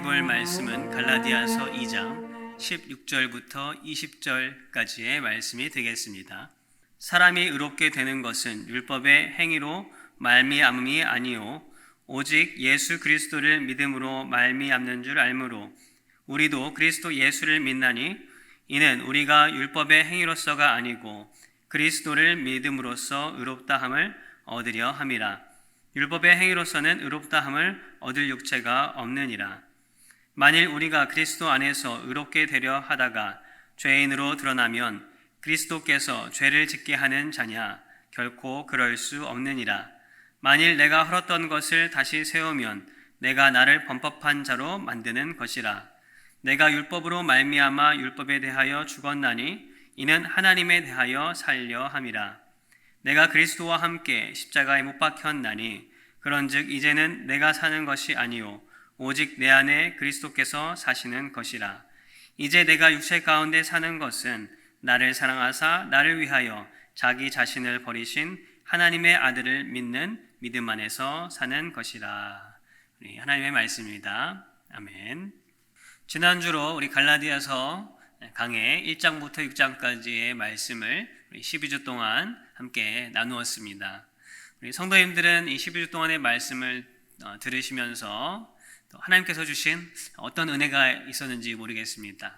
볼 말씀은 갈라디아서 2장 16절부터 20절까지의 말씀이 되겠습니다. 사람이 의롭게 되는 것은 율법의 행위로 말미암음이 아니요 오직 예수 그리스도를 믿음으로 말미암는 줄 알므로 우리도 그리스도 예수를 믿나니 이는 우리가 율법의 행위로서가 아니고 그리스도를 믿음으로써 의롭다함을 얻으려 함이라. 율법의 행위로서는 의롭다함을 얻을 육체가 없느니라. 만일 우리가 그리스도 안에서 의롭게 되려 하다가 죄인으로 드러나면 그리스도께서 죄를 짓게 하는 자냐? 결코 그럴 수 없느니라. 만일 내가 헐었던 것을 다시 세우면 내가 나를 범법한 자로 만드는 것이라. 내가 율법으로 말미암아 율법에 대하여 죽었나니 이는 하나님에 대하여 살려 함이라. 내가 그리스도와 함께 십자가에 못 박혔나니 그런즉 이제는 내가 사는 것이 아니요 오직 내 안에 그리스도께서 사시는 것이라. 이제 내가 육체 가운데 사는 것은 나를 사랑하사 나를 위하여 자기 자신을 버리신 하나님의 아들을 믿는 믿음 안에서 사는 것이라. 우리 하나님의 말씀입니다. 아멘. 지난주로 우리 갈라디아서 강해 1장부터 6장까지의 말씀을 12주 동안 함께 나누었습니다. 우리 성도님들은 이 12주 동안의 말씀을 들으시면서 또 하나님께서 주신 어떤 은혜가 있었는지 모르겠습니다.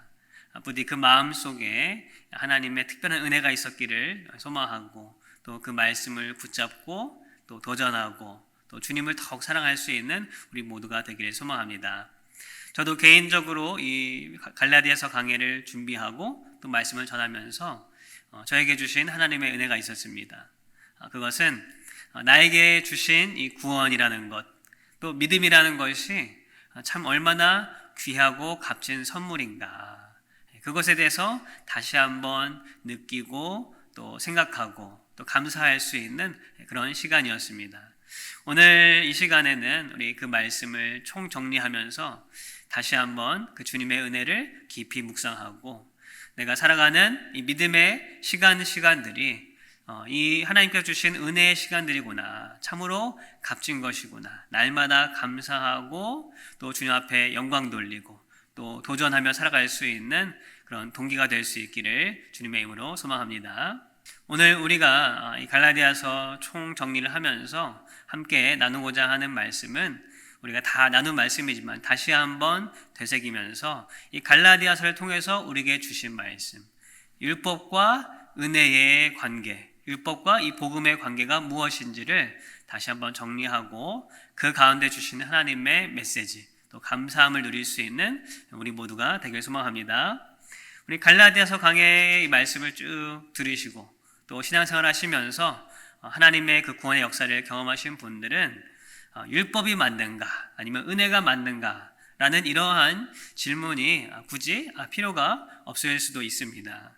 부디 그 마음 속에 하나님의 특별한 은혜가 있었기를 소망하고 또 그 말씀을 붙잡고 또 도전하고 또 주님을 더욱 사랑할 수 있는 우리 모두가 되기를 소망합니다. 저도 개인적으로 이 갈라디아서 강해를 준비하고 또 말씀을 전하면서 저에게 주신 하나님의 은혜가 있었습니다. 그것은 나에게 주신 이 구원이라는 것, 또 믿음이라는 것이 참 얼마나 귀하고 값진 선물인가. 그것에 대해서 다시 한번 느끼고 또 생각하고 또 감사할 수 있는 그런 시간이었습니다. 오늘 이 시간에는 우리 그 말씀을 총정리하면서 다시 한번 그 주님의 은혜를 깊이 묵상하고 내가 살아가는 이 믿음의 시간들이 이 하나님께서 주신 은혜의 시간들이구나. 참으로 값진 것이구나. 날마다 감사하고 또 주님 앞에 영광 돌리고 또 도전하며 살아갈 수 있는 그런 동기가 될 수 있기를 주님의 이름으로 소망합니다. 오늘 우리가 이 갈라디아서 총정리를 하면서 함께 나누고자 하는 말씀은 우리가 다 나눈 말씀이지만 다시 한번 되새기면서 이 갈라디아서를 통해서 우리에게 주신 말씀, 율법과 은혜의 관계, 율법과 이 복음의 관계가 무엇인지를 다시 한번 정리하고 그 가운데 주시는 하나님의 메시지, 또 감사함을 누릴 수 있는 우리 모두가 되길 소망합니다. 우리 갈라디아서 강해의 말씀을 쭉 들으시고 또 신앙생활 하시면서 하나님의 그 구원의 역사를 경험하신 분들은 율법이 맞는가 아니면 은혜가 맞는가 라는 이러한 질문이 굳이 필요가 없을 수도 있습니다.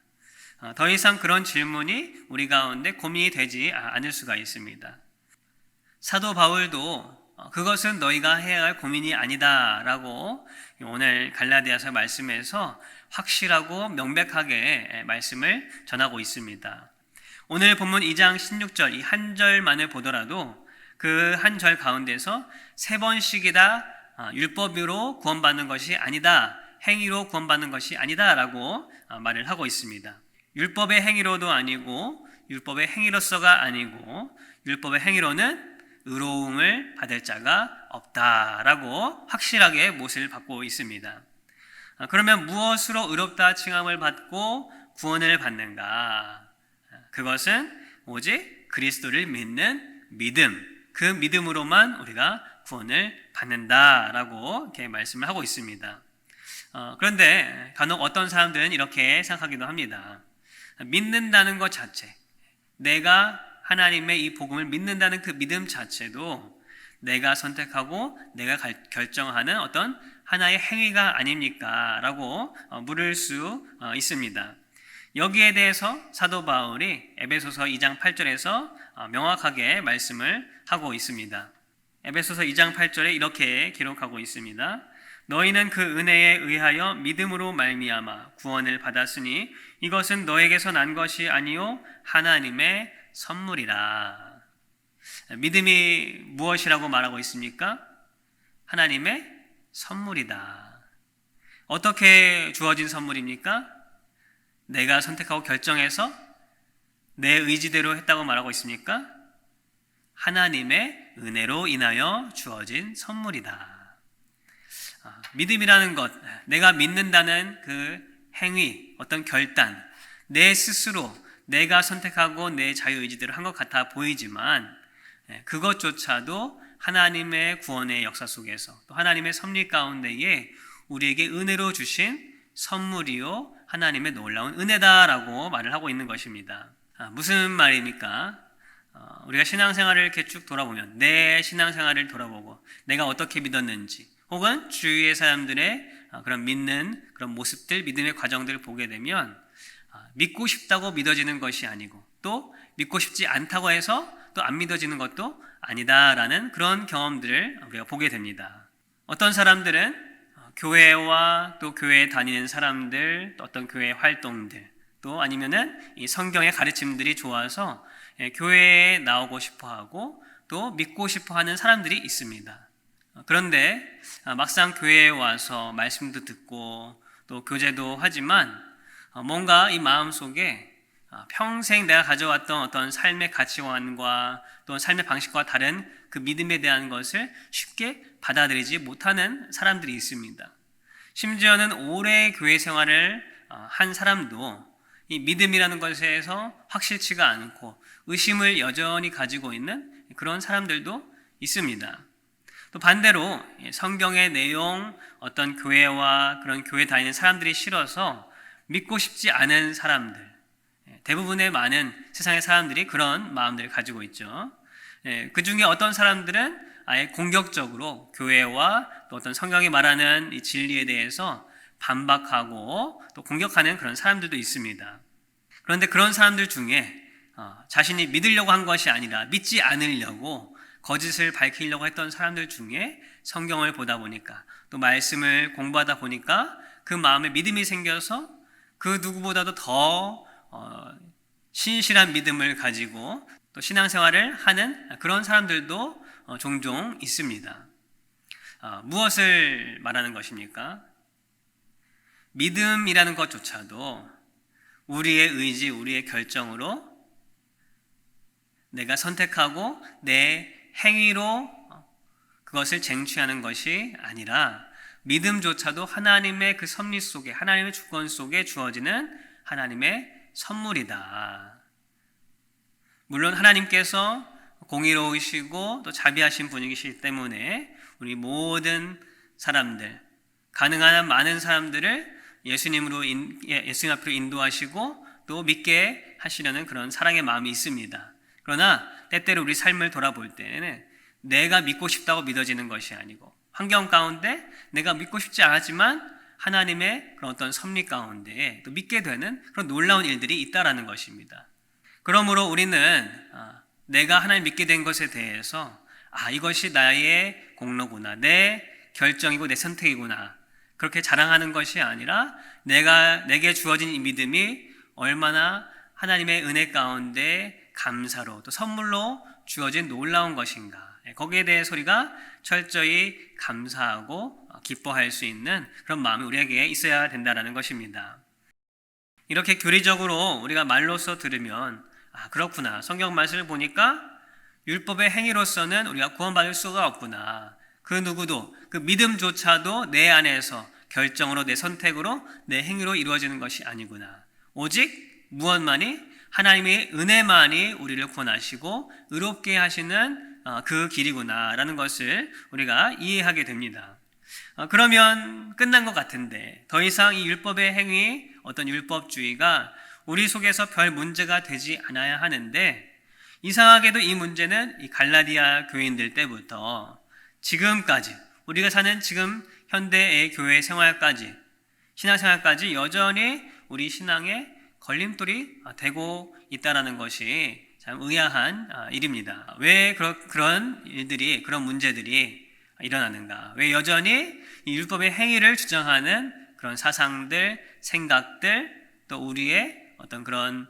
더 이상 그런 질문이 우리 가운데 고민이 되지 않을 수가 있습니다. 사도 바울도 그것은 너희가 해야 할 고민이 아니다 라고 오늘 갈라디아서 말씀에서 확실하고 명백하게 말씀을 전하고 있습니다. 오늘 본문 2장 16절 이 한 절만을 보더라도 그 한 절 가운데서 세 번씩이다 율법으로 구원받는 것이 아니다, 행위로 구원받는 것이 아니다 라고 말을 하고 있습니다. 율법의 행위로도 아니고 율법의 행위로서가 아니고 율법의 행위로는 의로움을 받을 자가 없다라고 확실하게 못을 받고 있습니다. 그러면 무엇으로 의롭다 칭함을 받고 구원을 받는가? 그것은 오직 그리스도를 믿는 믿음, 그 믿음으로만 우리가 구원을 받는다라고 이렇게 말씀을 하고 있습니다. 그런데 간혹 어떤 사람들은 이렇게 생각하기도 합니다. 믿는다는 것 자체, 내가 하나님의 이 복음을 믿는다는 그 믿음 자체도 내가 선택하고 내가 결정하는 어떤 하나의 행위가 아닙니까? 라고 물을 수 있습니다. 여기에 대해서 사도 바울이 에베소서 2장 8절에서 명확하게 말씀을 하고 있습니다. 에베소서 2장 8절에 이렇게 기록하고 있습니다. 너희는 그 은혜에 의하여 믿음으로 말미암아 구원을 받았으니 이것은 너에게서 난 것이 아니요 하나님의 선물이라. 믿음이 무엇이라고 말하고 있습니까? 하나님의 선물이다. 어떻게 주어진 선물입니까? 내가 선택하고 결정해서 내 의지대로 했다고 말하고 있습니까? 하나님의 은혜로 인하여 주어진 선물이다. 믿음이라는 것, 내가 믿는다는 그 행위, 어떤 결단, 내 스스로 내가 선택하고 내 자유의지대로 한 것 같아 보이지만 그것조차도 하나님의 구원의 역사 속에서 또 하나님의 섭리 가운데에 우리에게 은혜로 주신 선물이요 하나님의 놀라운 은혜다라고 말을 하고 있는 것입니다. 무슨 말입니까? 우리가 신앙생활을 이렇게 쭉 돌아보면 내 신앙생활을 돌아보고 내가 어떻게 믿었는지 혹은 주위의 사람들의 그런 믿는 그런 모습들, 믿음의 과정들을 보게 되면 믿고 싶다고 믿어지는 것이 아니고 또 믿고 싶지 않다고 해서 또 안 믿어지는 것도 아니다라는 그런 경험들을 우리가 보게 됩니다. 어떤 사람들은 교회와 또 교회에 다니는 사람들, 또 어떤 교회 활동들, 또 아니면은 이 성경의 가르침들이 좋아서 교회에 나오고 싶어하고 또 믿고 싶어하는 사람들이 있습니다. 그런데 막상 교회에 와서 말씀도 듣고 또 교제도 하지만 뭔가 이 마음속에 평생 내가 가져왔던 어떤 삶의 가치관과 또 삶의 방식과 다른 그 믿음에 대한 것을 쉽게 받아들이지 못하는 사람들이 있습니다. 심지어는 오래 교회 생활을 한 사람도 이 믿음이라는 것에서 확실치가 않고 의심을 여전히 가지고 있는 그런 사람들도 있습니다. 또 반대로 성경의 내용, 어떤 교회와 그런 교회 다니는 사람들이 싫어서 믿고 싶지 않은 사람들, 대부분의 많은 세상의 사람들이 그런 마음들을 가지고 있죠. 그 중에 어떤 사람들은 아예 공격적으로 교회와 또 어떤 성경이 말하는 이 진리에 대해서 반박하고 또 공격하는 그런 사람들도 있습니다. 그런데 그런 사람들 중에 자신이 믿으려고 한 것이 아니라 믿지 않으려고 거짓을 밝히려고 했던 사람들 중에 성경을 보다 보니까 또 말씀을 공부하다 보니까 그 마음에 믿음이 생겨서 그 누구보다도 더 신실한 믿음을 가지고 또 신앙생활을 하는 그런 사람들도 종종 있습니다. 무엇을 말하는 것입니까? 믿음이라는 것조차도 우리의 의지, 우리의 결정으로 내가 선택하고 내 행위로 그것을 쟁취하는 것이 아니라 믿음조차도 하나님의 그 섭리 속에, 하나님의 주권 속에 주어지는 하나님의 선물이다. 물론 하나님께서 공의로우시고 또 자비하신 분이시기 때문에 우리 모든 사람들, 가능한 한 많은 사람들을 예수님 앞으로 인도하시고 또 믿게 하시려는 그런 사랑의 마음이 있습니다. 그러나 때때로 우리 삶을 돌아볼 때는 내가 믿고 싶다고 믿어지는 것이 아니고 환경 가운데 내가 믿고 싶지 않았지만 하나님의 그런 어떤 섭리 가운데 또 믿게 되는 그런 놀라운 일들이 있다라는 것입니다. 그러므로 우리는 내가 하나님 믿게 된 것에 대해서 이것이 나의 공로구나, 내 결정이고 내 선택이구나 그렇게 자랑하는 것이 아니라 내게 주어진 이 믿음이 얼마나 하나님의 은혜 가운데 감사로 또 선물로 주어진 놀라운 것인가, 거기에 대해서 우리가 철저히 감사하고 기뻐할 수 있는 그런 마음이 우리에게 있어야 된다는 것입니다. 이렇게 교리적으로 우리가 말로써 들으면 그렇구나, 성경 말씀을 보니까 율법의 행위로서는 우리가 구원받을 수가 없구나, 그 누구도 그 믿음조차도 내 안에서 결정으로 내 선택으로 내 행위로 이루어지는 것이 아니구나, 오직 무엇만이 하나님의 은혜만이 우리를 구원하시고 의롭게 하시는 그 길이구나 라는 것을 우리가 이해하게 됩니다. 그러면 끝난 것 같은데 더 이상 이 율법의 행위, 어떤 율법주의가 우리 속에서 별 문제가 되지 않아야 하는데, 이상하게도 이 문제는 이 갈라디아 교인들 때부터 지금까지 우리가 사는 지금 현대의 교회 생활까지, 신앙생활까지 여전히 우리 신앙의 걸림돌이 되고 있다는 것이 참 의아한 일입니다. 왜 그런 일들이, 그런 문제들이 일어나는가? 왜 여전히 이 율법의 행위를 주장하는 그런 사상들, 생각들, 또 우리의 어떤 그런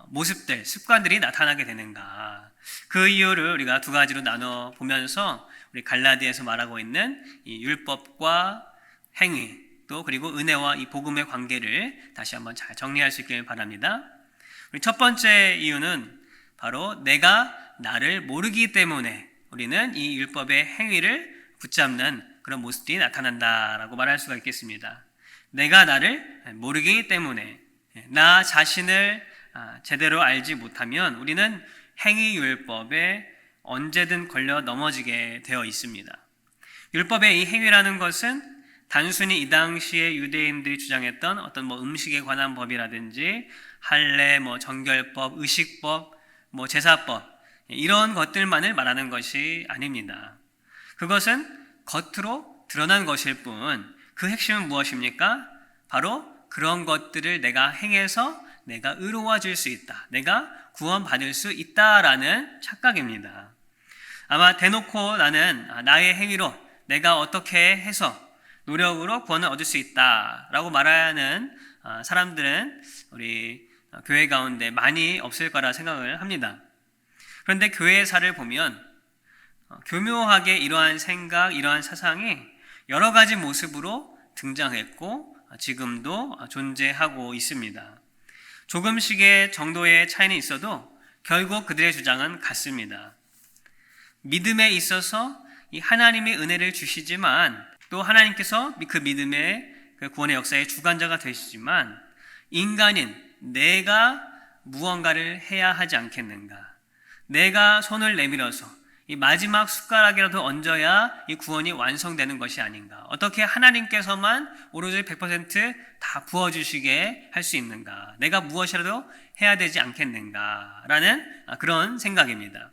모습들, 습관들이 나타나게 되는가? 그 이유를 우리가 두 가지로 나눠 보면서 우리 갈라디아에서 말하고 있는 이 율법과 행위 또 그리고 은혜와 이 복음의 관계를 다시 한번 잘 정리할 수 있길 바랍니다. 우리 첫 번째 이유는 바로 내가 나를 모르기 때문에 우리는 이 율법의 행위를 붙잡는 그런 모습이 나타난다라고 말할 수가 있겠습니다. 내가 나를 모르기 때문에 나 자신을 제대로 알지 못하면 우리는 행위율법에 언제든 걸려 넘어지게 되어 있습니다. 율법의 이 행위라는 것은 단순히 이 당시에 유대인들이 주장했던 어떤 음식에 관한 법이라든지 할례, 정결법, 의식법, 제사법 이런 것들만을 말하는 것이 아닙니다. 그것은 겉으로 드러난 것일 뿐 그 핵심은 무엇입니까? 바로 그런 것들을 내가 행해서 내가 의로워질 수 있다. 내가 구원받을 수 있다라는 착각입니다. 아마 대놓고 나는 나의 행위로 내가 어떻게 해서 노력으로 구원을 얻을 수 있다라고 말하는 사람들은 우리 교회 가운데 많이 없을 거라 생각을 합니다. 그런데 교회사를 보면 교묘하게 이러한 생각, 이러한 사상이 여러 가지 모습으로 등장했고 지금도 존재하고 있습니다. 조금씩의 정도의 차이는 있어도 결국 그들의 주장은 같습니다. 믿음에 있어서 이 하나님의 은혜를 주시지만 또 하나님께서 그 믿음의 그 구원의 역사의 주관자가 되시지만 인간인 내가 무언가를 해야 하지 않겠는가? 내가 손을 내밀어서 이 마지막 숟가락이라도 얹어야 이 구원이 완성되는 것이 아닌가? 어떻게 하나님께서만 오로지 100%다 부어주시게 할 수 있는가? 내가 무엇이라도 해야 되지 않겠는가? 라는 그런 생각입니다.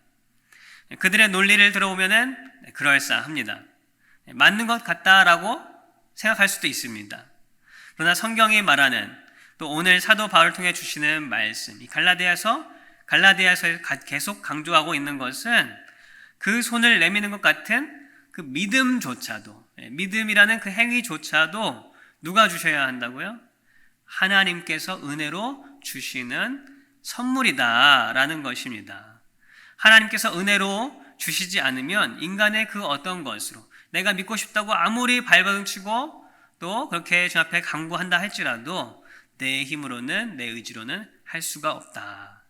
그들의 논리를 들어보면은 그럴싸합니다. 맞는 것 같다라고 생각할 수도 있습니다. 그러나 성경이 말하는 또 오늘 사도 바울을 통해 주시는 말씀, 이 갈라디아서 계속 강조하고 있는 것은 그 손을 내미는 것 같은 그 믿음조차도, 믿음이라는 그 행위조차도 누가 주셔야 한다고요? 하나님께서 은혜로 주시는 선물이다라는 것입니다. 하나님께서 은혜로 주시지 않으면 인간의 그 어떤 것으로 내가 믿고 싶다고 아무리 발버둥치고 또 그렇게 주 앞에 강구한다 할지라도 내 힘으로는 내 의지로는 할 수가 없다.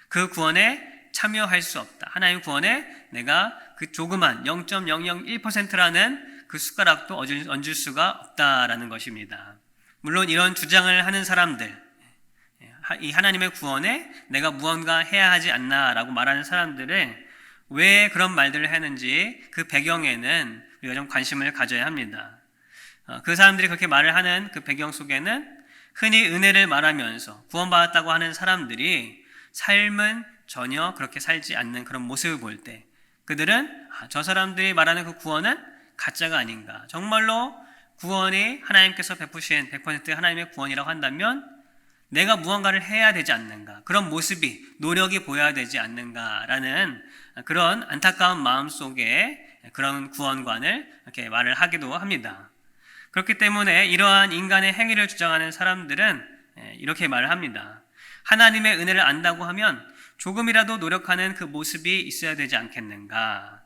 그 구원에 참여할 수 없다. 하나님 구원에 내가 그 조그만 0.001%라는 그 숟가락도 얹을 수가 없다라는 것입니다. 물론 이런 주장을 하는 사람들, 이 하나님의 구원에 내가 무언가 해야 하지 않나라고 말하는 사람들을 왜 그런 말들을 하는지 그 배경에는 우리가 좀 관심을 가져야 합니다. 그 사람들이 그렇게 말을 하는 그 배경 속에는 흔히 은혜를 말하면서 구원받았다고 하는 사람들이 삶은 전혀 그렇게 살지 않는 그런 모습을 볼 때 그들은 저 사람들이 말하는 그 구원은 가짜가 아닌가. 정말로 구원이 하나님께서 베푸신 100% 하나님의 구원이라고 한다면 내가 무언가를 해야 되지 않는가. 그런 모습이, 노력이 보여야 되지 않는가라는 그런 안타까운 마음 속에 그런 구원관을 이렇게 말을 하기도 합니다. 그렇기 때문에 이러한 인간의 행위를 주장하는 사람들은 이렇게 말을 합니다. 하나님의 은혜를 안다고 하면 조금이라도 노력하는 그 모습이 있어야 되지 않겠는가?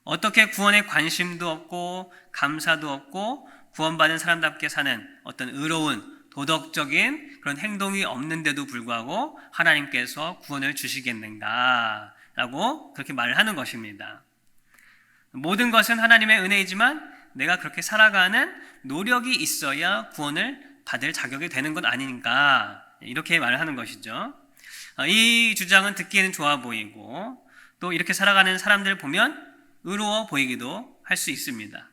어떻게 구원에 관심도 없고 감사도 없고 구원받은 사람답게 사는 어떤 의로운 도덕적인 그런 행동이 없는데도 불구하고 하나님께서 구원을 주시겠는가? 라고 그렇게 말을 하는 것입니다. 모든 것은 하나님의 은혜이지만 내가 그렇게 살아가는 노력이 있어야 구원을 받을 자격이 되는 것 아닌가? 이렇게 말을 하는 것이죠. 이 주장은 듣기에는 좋아 보이고 또 이렇게 살아가는 사람들을 보면 의로워 보이기도 할 수 있습니다.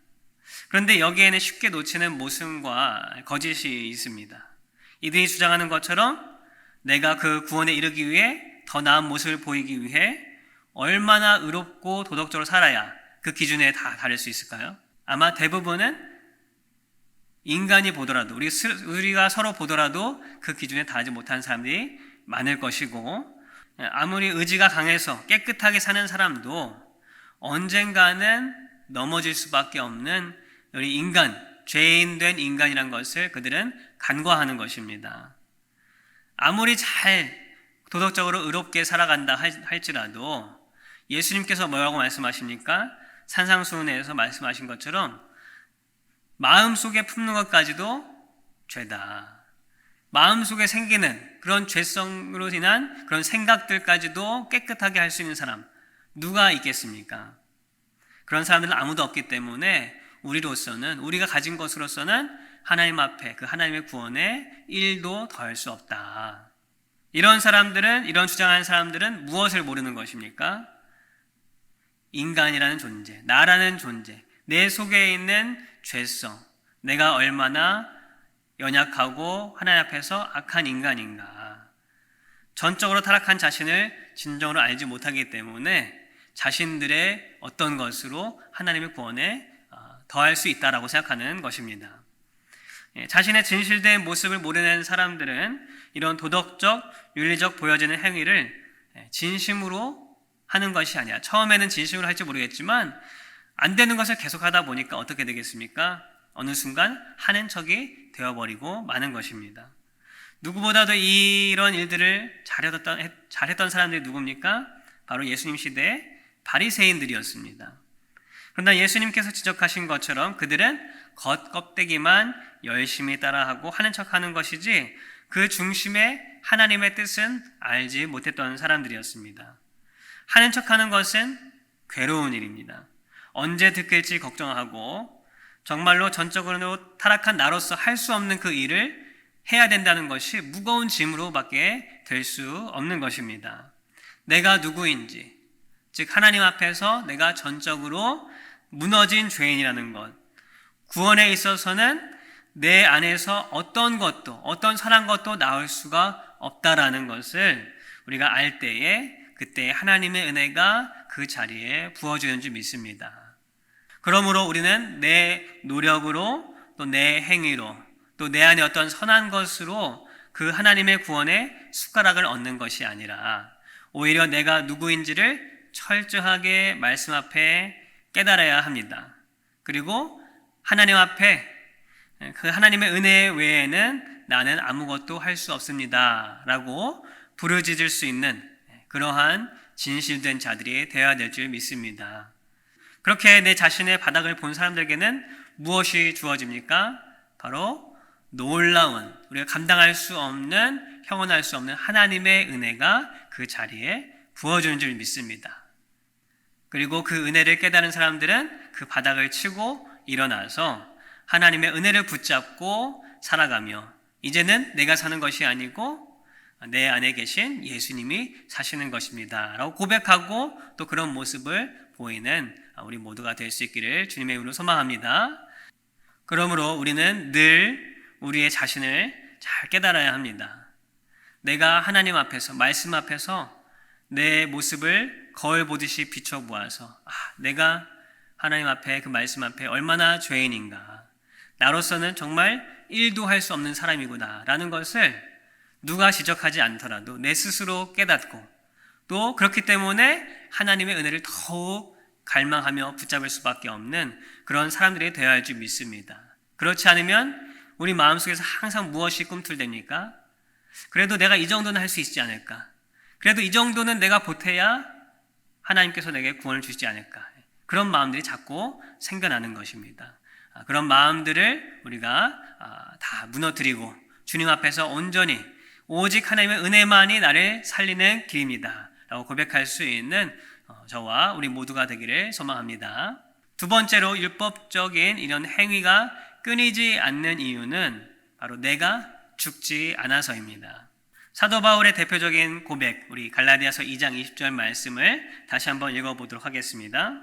그런데 여기에는 쉽게 놓치는 모순과 거짓이 있습니다. 이들이 주장하는 것처럼 내가 그 구원에 이르기 위해 더 나은 모습을 보이기 위해 얼마나 의롭고 도덕적으로 살아야 그 기준에 다 다를 수 있을까요? 아마 대부분은 인간이 보더라도 우리가 서로 보더라도 그 기준에 달하지 못한 사람들이 많을 것이고 아무리 의지가 강해서 깨끗하게 사는 사람도 언젠가는 넘어질 수밖에 없는 우리 인간, 죄인된 인간이란 것을 그들은 간과하는 것입니다. 아무리 잘 도덕적으로 의롭게 살아간다 할지라도 예수님께서 뭐라고 말씀하십니까? 산상수훈에서 말씀하신 것처럼 마음속에 품는 것까지도 죄다. 마음속에 생기는 그런 죄성으로 인한 그런 생각들까지도 깨끗하게 할 수 있는 사람 누가 있겠습니까? 그런 사람들은 아무도 없기 때문에 우리가 가진 것으로서는 하나님 앞에 그 하나님의 구원에 1도 더할 수 없다. 이런 주장하는 사람들은 무엇을 모르는 것입니까? 인간이라는 존재, 나라는 존재, 내 속에 있는 죄성, 내가 얼마나 연약하고 하나님 앞에서 악한 인간인가. 전적으로 타락한 자신을 진정으로 알지 못하기 때문에 자신들의 어떤 것으로 하나님의 구원에 더할 수 있다라고 생각하는 것입니다. 자신의 진실된 모습을 모르는 사람들은 이런 도덕적, 윤리적 보여지는 행위를 진심으로 하는 것이 아니야. 처음에는 진심으로 할지 모르겠지만 안 되는 것을 계속하다 보니까 어떻게 되겠습니까? 어느 순간 하는 척이 되어버리고 마는 것입니다. 누구보다도 이런 일들을 잘했던 사람들이 누굽니까? 바로 예수님 시대의 바리새인들이었습니다. 그러나 예수님께서 지적하신 것처럼 그들은 겉껍데기만 열심히 따라하고 하는 척하는 것이지 그 중심에 하나님의 뜻은 알지 못했던 사람들이었습니다. 하는 척하는 것은 괴로운 일입니다. 언제 듣길지 걱정하고 정말로 전적으로 타락한 나로서 할 수 없는 그 일을 해야 된다는 것이 무거운 짐으로밖에 될 수 없는 것입니다. 내가 누구인지, 즉 하나님 앞에서 내가 전적으로 무너진 죄인이라는 것, 구원에 있어서는 내 안에서 어떤 선한 것도 나올 수가 없다라는 것을 우리가 알 때에 그때 하나님의 은혜가 그 자리에 부어주는 줄 믿습니다. 그러므로 우리는 내 노력으로 또 내 행위로 또 내 안에 어떤 선한 것으로 그 하나님의 구원에 숟가락을 얻는 것이 아니라 오히려 내가 누구인지를 철저하게 말씀 앞에 깨달아야 합니다. 그리고 하나님 앞에 그 하나님의 은혜 외에는 나는 아무것도 할 수 없습니다 라고 부르짖을 수 있는 그러한 진실된 자들이 되어야 될 줄 믿습니다. 그렇게 내 자신의 바닥을 본 사람들에게는 무엇이 주어집니까? 바로 놀라운, 우리가 감당할 수 없는, 형언할 수 없는 하나님의 은혜가 그 자리에 부어주는 줄 믿습니다. 그리고 그 은혜를 깨달은 사람들은 그 바닥을 치고 일어나서 하나님의 은혜를 붙잡고 살아가며 이제는 내가 사는 것이 아니고 내 안에 계신 예수님이 사시는 것입니다 라고 고백하고 또 그런 모습을 보이는 우리 모두가 될 수 있기를 주님의 이름으로 소망합니다. 그러므로 우리는 늘 우리의 자신을 잘 깨달아야 합니다. 내가 하나님 앞에서, 말씀 앞에서 내 모습을 거울 보듯이 비춰보아서 내가 하나님 앞에 그 말씀 앞에 얼마나 죄인인가, 나로서는 정말 1도 할 수 없는 사람이구나 라는 것을 누가 지적하지 않더라도 내 스스로 깨닫고 또 그렇기 때문에 하나님의 은혜를 더욱 갈망하며 붙잡을 수밖에 없는 그런 사람들이 되어야 할 줄 믿습니다. 그렇지 않으면 우리 마음속에서 항상 무엇이 꿈틀댑니까? 그래도 내가 이 정도는 할 수 있지 않을까? 그래도 이 정도는 내가 보태야 하나님께서 내게 구원을 주시지 않을까? 그런 마음들이 자꾸 생겨나는 것입니다. 그런 마음들을 우리가 다 무너뜨리고 주님 앞에서 온전히 오직 하나님의 은혜만이 나를 살리는 길입니다 라고 고백할 수 있는 저와 우리 모두가 되기를 소망합니다. 두 번째로 율법적인 이런 행위가 끊이지 않는 이유는 바로 내가 죽지 않아서입니다. 사도 바울의 대표적인 고백, 우리 갈라디아서 2장 20절 말씀을 다시 한번 읽어보도록 하겠습니다.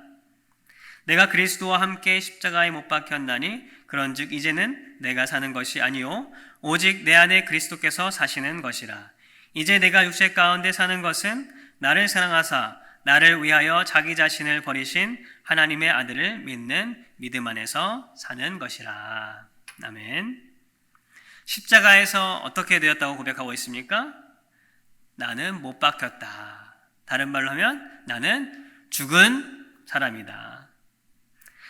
내가 그리스도와 함께 십자가에 못 박혔나니 그런즉 이제는 내가 사는 것이 아니요 오직 내 안에 그리스도께서 사시는 것이라. 이제 내가 육체 가운데 사는 것은 나를 사랑하사 나를 위하여 자기 자신을 버리신 하나님의 아들을 믿는 믿음 안에서 사는 것이라. 아멘. 십자가에서 어떻게 되었다고 고백하고 있습니까? 나는 못 박혔다. 다른 말로 하면 나는 죽은 사람이다.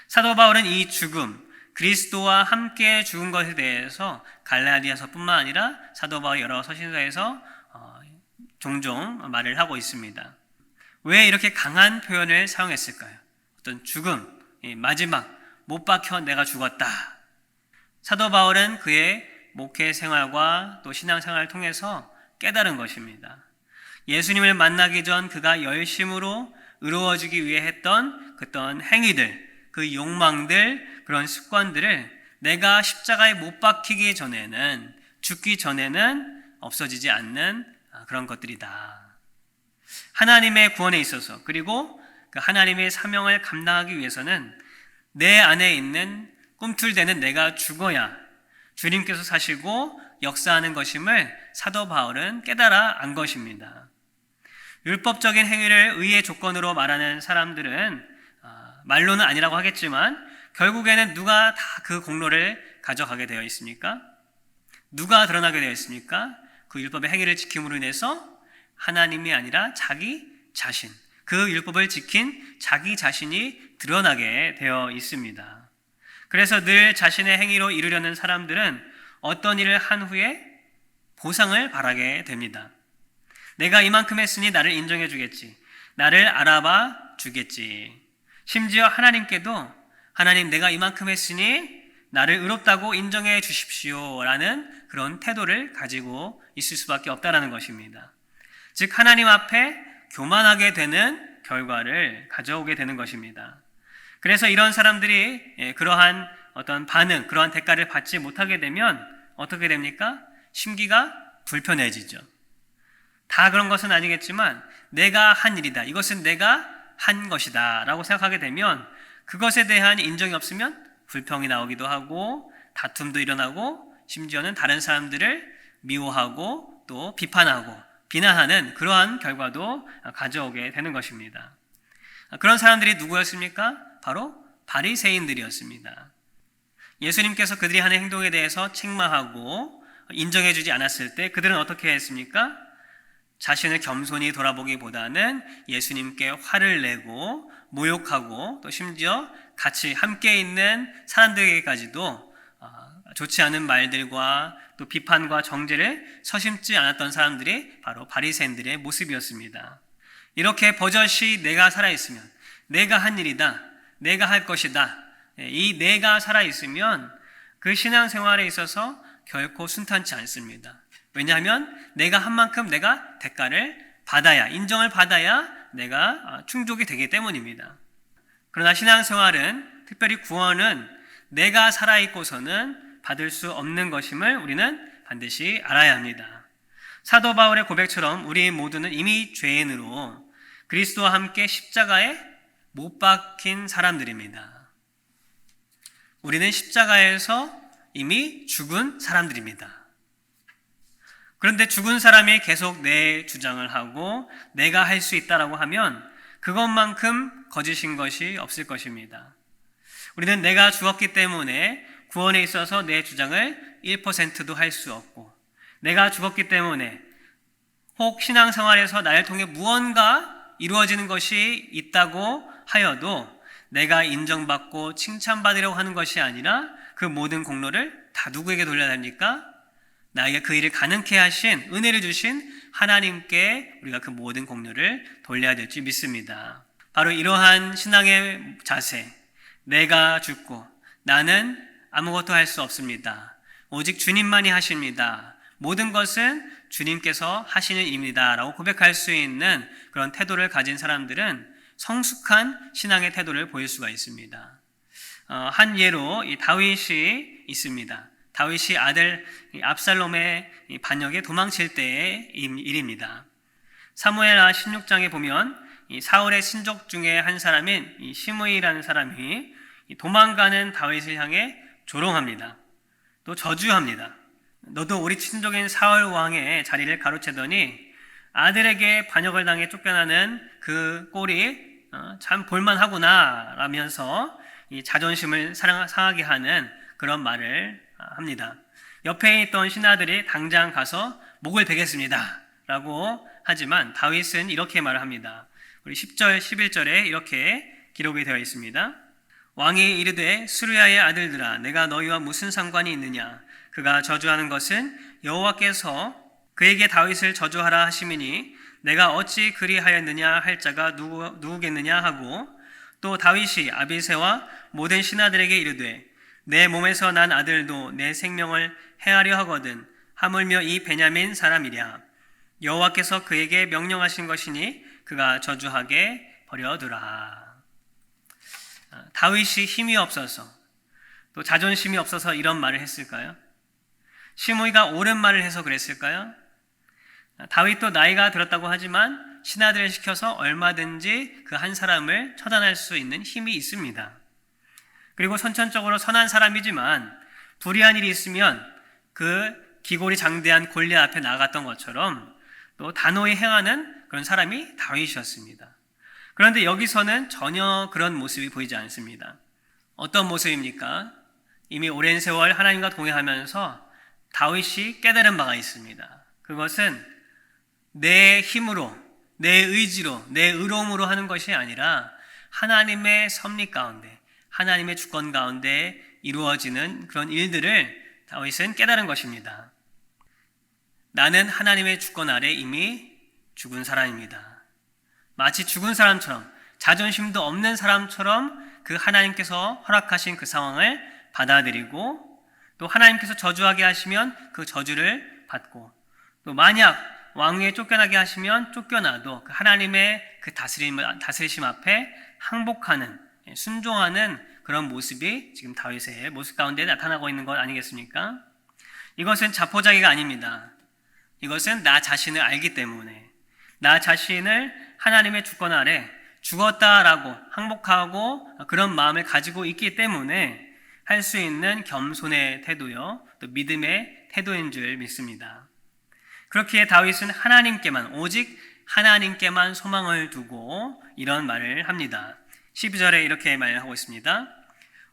사도 바울은 이 죽음, 그리스도와 함께 죽은 것에 대해서 갈라디아서뿐만 아니라 사도 바울 여러 서신서에서 종종 말을 하고 있습니다. 왜 이렇게 강한 표현을 사용했을까요? 어떤 죽음, 마지막 못 박혀 내가 죽었다. 사도 바울은 그의 목회 생활과 또 신앙 생활을 통해서 깨달은 것입니다. 예수님을 만나기 전 그가 열심으로 의로워지기 위해 했던 그런 행위들, 그 욕망들, 그런 습관들을 내가 십자가에 못 박히기 전에는, 죽기 전에는 없어지지 않는 그런 것들이다. 하나님의 구원에 있어서, 그리고 그 하나님의 사명을 감당하기 위해서는 내 안에 있는 꿈틀대는 내가 죽어야 주님께서 사시고 역사하는 것임을 사도 바울은 깨달아 안 것입니다. 율법적인 행위를 의의 조건으로 말하는 사람들은 말로는 아니라고 하겠지만 결국에는 누가 다 그 공로를 가져가게 되어 있습니까? 누가 드러나게 되어 있습니까? 그 율법의 행위를 지킴으로 인해서 하나님이 아니라 자기 자신, 그 율법을 지킨 자기 자신이 드러나게 되어 있습니다. 그래서 늘 자신의 행위로 이루려는 사람들은 어떤 일을 한 후에 보상을 바라게 됩니다. 내가 이만큼 했으니 나를 인정해 주겠지. 나를 알아봐 주겠지. 심지어 하나님께도 하나님 내가 이만큼 했으니 나를 의롭다고 인정해 주십시오 라는 그런 태도를 가지고 있을 수밖에 없다는 것입니다. 즉 하나님 앞에 교만하게 되는 결과를 가져오게 되는 것입니다. 그래서 이런 사람들이 그러한 어떤 반응, 그러한 대가를 받지 못하게 되면 어떻게 됩니까? 심기가 불편해지죠. 다 그런 것은 아니겠지만 내가 한 일이다, 이것은 내가 한 것이다 라고 생각하게 되면 그것에 대한 인정이 없으면 불평이 나오기도 하고 다툼도 일어나고 심지어는 다른 사람들을 미워하고 또 비판하고 비난하는 그러한 결과도 가져오게 되는 것입니다. 그런 사람들이 누구였습니까? 바로 바리새인들이었습니다. 예수님께서 그들이 하는 행동에 대해서 책망하고 인정해주지 않았을 때 그들은 어떻게 했습니까? 자신을 겸손히 돌아보기보다는 예수님께 화를 내고 모욕하고 또 심지어 같이 함께 있는 사람들에게까지도 좋지 않은 말들과 또 비판과 정죄를 서심지 않았던 사람들이 바로 바리새인들의 모습이었습니다. 이렇게 버젓이 내가 살아있으면, 내가 한 일이다, 내가 할 것이다, 이 내가 살아있으면 그 신앙생활에 있어서 결코 순탄치 않습니다. 왜냐하면 내가 한 만큼 내가 대가를 받아야, 인정을 받아야 내가 충족이 되기 때문입니다. 그러나 신앙생활은, 특별히 구원은 내가 살아있고서는 받을 수 없는 것임을 우리는 반드시 알아야 합니다. 사도 바울의 고백처럼 우리 모두는 이미 죄인으로 그리스도와 함께 십자가에 못 박힌 사람들입니다. 우리는 십자가에서 이미 죽은 사람들입니다. 그런데 죽은 사람이 계속 내 주장을 하고 내가 할 수 있다라고 하면 그것만큼 거짓인 것이 없을 것입니다. 우리는 내가 죽었기 때문에 구원에 있어서 내 주장을 1%도 할 수 없고, 내가 죽었기 때문에 혹 신앙생활에서 나를 통해 무언가 이루어지는 것이 있다고 하여도 내가 인정받고 칭찬받으려고 하는 것이 아니라 그 모든 공로를 다 누구에게 돌려야 합니까? 나에게 그 일을 가능케 하신, 은혜를 주신 하나님께 우리가 그 모든 공로를 돌려야 될지 믿습니다. 바로 이러한 신앙의 자세, 내가 죽고 나는 아무것도 할 수 없습니다. 오직 주님만이 하십니다. 모든 것은 주님께서 하시는 일입니다 라고 고백할 수 있는 그런 태도를 가진 사람들은 성숙한 신앙의 태도를 보일 수가 있습니다. 한 예로 이 다윗이 있습니다. 다윗이 아들 압살롬의 반역에 도망칠 때의 일입니다. 사무엘하 16장에 보면 이 사울의 신족 중에 한 사람인 이 시므이라는 사람이 도망가는 다윗을 향해 조롱합니다. 또 저주합니다. 너도 우리 친족인 사울 왕의 자리를 가로채더니 아들에게 반역을 당해 쫓겨나는 그 꼴이 참 볼만하구나 라면서 이 자존심을 상하게 하는 그런 말을 합니다. 옆에 있던 신하들이 당장 가서 목을 베겠습니다 라고 하지만 다윗은 이렇게 말을 합니다. 우리 10절, 11절에 이렇게 기록이 되어 있습니다. 왕이 이르되 수르야의 아들들아 내가 너희와 무슨 상관이 있느냐? 그가 저주하는 것은 여호와께서 그에게 다윗을 저주하라 하심이니 내가 어찌 그리하였느냐 할 자가 누구겠느냐 하고 또 다윗이 아비새와 모든 신하들에게 이르되 내 몸에서 난 아들도 내 생명을 해하려 하거든 하물며 이 베냐민 사람이랴. 여호와께서 그에게 명령하신 것이니 그가 저주하게 버려두라. 다윗이 힘이 없어서 또 자존심이 없어서 이런 말을 했을까요? 시므이가 옳은 말을 해서 그랬을까요? 다윗도 나이가 들었다고 하지만 신하들을 시켜서 얼마든지 그 한 사람을 처단할 수 있는 힘이 있습니다. 그리고 선천적으로 선한 사람이지만 불의한 일이 있으면 그 기골이 장대한 골리앗 앞에 나갔던 것처럼 또 단호히 행하는 그런 사람이 다윗이었습니다. 그런데 여기서는 전혀 그런 모습이 보이지 않습니다. 어떤 모습입니까? 이미 오랜 세월 하나님과 동행하면서 다윗이 깨달은 바가 있습니다. 그것은 내 힘으로, 내 의지로, 내 의로움으로 하는 것이 아니라 하나님의 섭리 가운데, 하나님의 주권 가운데 이루어지는 그런 일들을 다윗은 깨달은 것입니다. 나는 하나님의 주권 아래 이미 죽은 사람입니다. 마치 죽은 사람처럼, 자존심도 없는 사람처럼 그 하나님께서 허락하신 그 상황을 받아들이고 또 하나님께서 저주하게 하시면 그 저주를 받고 또 만약 왕위에 쫓겨나게 하시면 쫓겨나도 그 하나님의 그 다스리심 앞에 항복하는, 순종하는 그런 모습이 지금 다윗의 모습 가운데 나타나고 있는 것 아니겠습니까? 이것은 자포자기가 아닙니다. 이것은 나 자신을 알기 때문에, 나 자신을 하나님의 주권 아래 죽었다라고 항복하고 그런 마음을 가지고 있기 때문에 할 수 있는 겸손의 태도요, 또 믿음의 태도인 줄 믿습니다. 그렇기에 다윗은 하나님께만, 오직 하나님께만 소망을 두고 이런 말을 합니다. 12절에 이렇게 말하고 있습니다.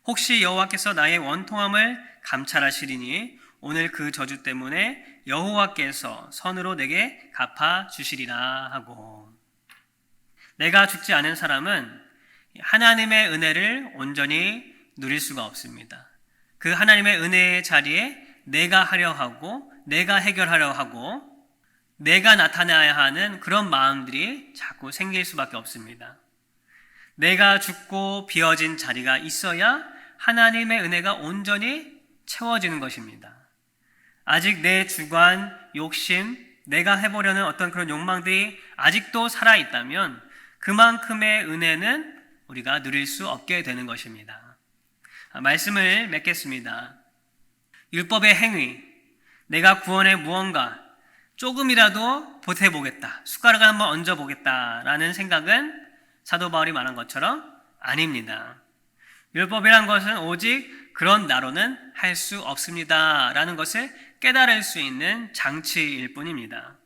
혹시 여호와께서 나의 원통함을 감찰하시리니 오늘 그 저주 때문에 여호와께서 선으로 내게 갚아주시리라 하고, 내가 죽지 않은 사람은 하나님의 은혜를 온전히 누릴 수가 없습니다. 그 하나님의 은혜의 자리에 내가 하려 하고 내가 해결하려 하고 내가 나타나야 하는 그런 마음들이 자꾸 생길 수밖에 없습니다. 내가 죽고 비어진 자리가 있어야 하나님의 은혜가 온전히 채워지는 것입니다. 아직 내 주관, 욕심, 내가 해보려는 어떤 그런 욕망들이 아직도 살아있다면 그만큼의 은혜는 우리가 누릴 수 없게 되는 것입니다. 말씀을 맺겠습니다. 율법의 행위, 내가 구원에 무언가 조금이라도 보태보겠다, 숟가락을 한번 얹어보겠다라는 생각은 사도 바울이 말한 것처럼 아닙니다. 율법이란 것은 오직 그런 나로는 할 수 없습니다라는 것을 깨달을 수 있는 장치일 뿐입니다.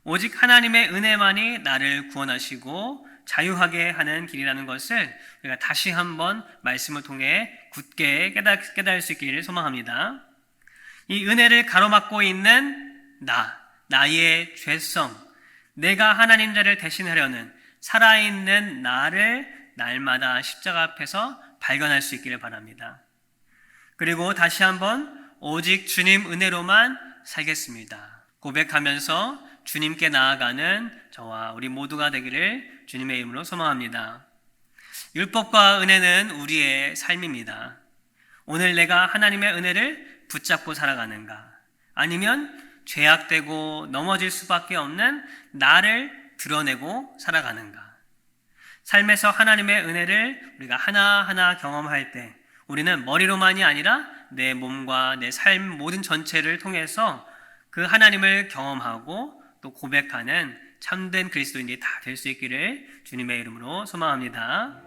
오직 하나님의 은혜만이 나를 구원하시고 자유하게 하는 길이라는 것을 우리가 다시 한번 말씀을 통해 굳게 깨달을 수 있기를 소망합니다. 이 은혜를 가로막고 있는 나의 죄성, 내가 하나님 자를 대신하려는 살아있는 나를 날마다 십자가 앞에서 발견할 수 있기를 바랍니다. 그리고 다시 한번 오직 주님 은혜로만 살겠습니다 고백하면서 주님께 나아가는 저와 우리 모두가 되기를 주님의 이름으로 소망합니다. 율법과 은혜는 우리의 삶입니다. 오늘 내가 하나님의 은혜를 붙잡고 살아가는가, 아니면 죄악되고 넘어질 수밖에 없는 나를 드러내고 살아가는가. 삶에서 하나님의 은혜를 우리가 하나하나 경험할 때 우리는 머리로만이 아니라 내 몸과 내 삶 모든 전체를 통해서 그 하나님을 경험하고 또 고백하는 참된 그리스도인이 다 될 수 있기를 주님의 이름으로 소망합니다.